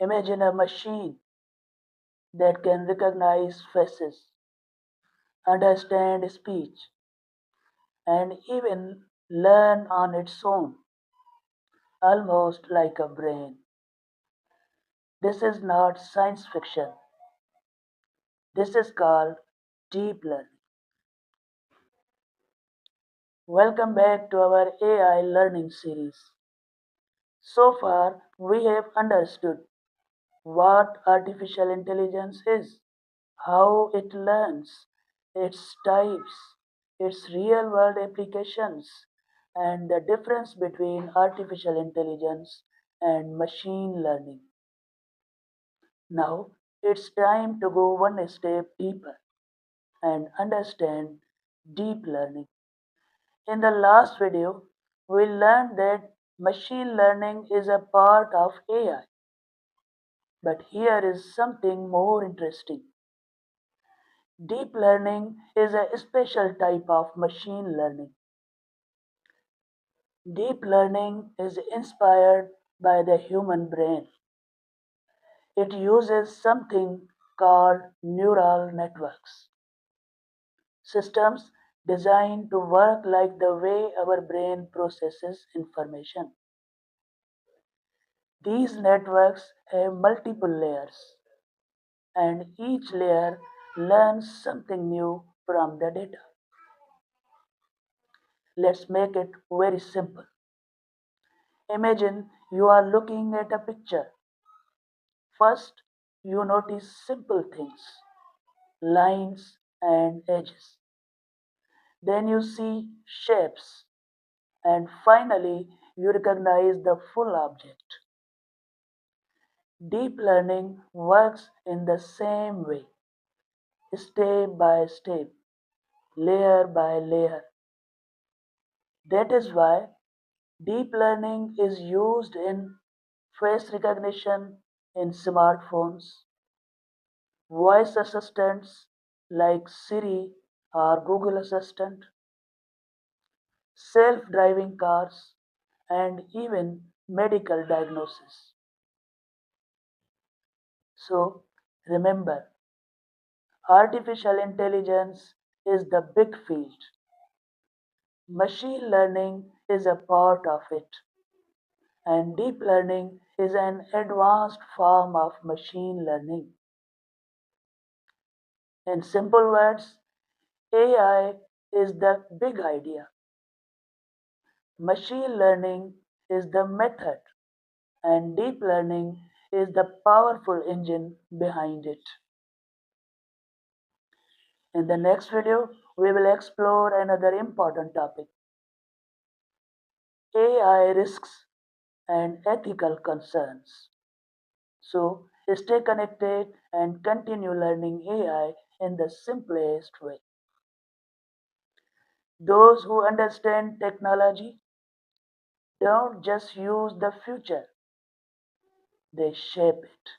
Imagine a machine that can recognize faces, understand speech, and even learn on its own, almost like a brain. This is not science fiction. This is called deep learning. Welcome back to our AI learning series. So far, we have understood what artificial intelligence is, how it learns, its types, its real world applications, and the difference between artificial intelligence and machine learning. Now, it's time to go one step deeper and understand deep learning. In the last video, we learned that machine learning is a part of AI. But here is something more interesting. Deep learning is a special type of machine learning. Deep learning is inspired by the human brain. It uses something called neural networks, systems designed to work like the way our brain processes information. These networks have multiple layers, and each layer learns something new from the data. Let's make it very simple. Imagine you are looking at a picture. First, you notice simple things, lines and edges. Then you see shapes, and finally, you recognize the full object. Deep learning works in the same way, step by step, layer by layer. That is why deep learning is used in face recognition in smartphones, voice assistants like Siri or Google Assistant, self driving cars, and even medical diagnosis. So remember, artificial intelligence is the big field. Machine learning is a part of it, and deep learning is an advanced form of machine learning. In simple words, AI is the big idea. Machine learning is the method, and deep learning is the powerful engine behind it. In the next video, we will explore another important topic, AI risks and ethical concerns. So, stay connected and continue learning AI in the simplest way. Those who understand technology don't just use the future, they shape it.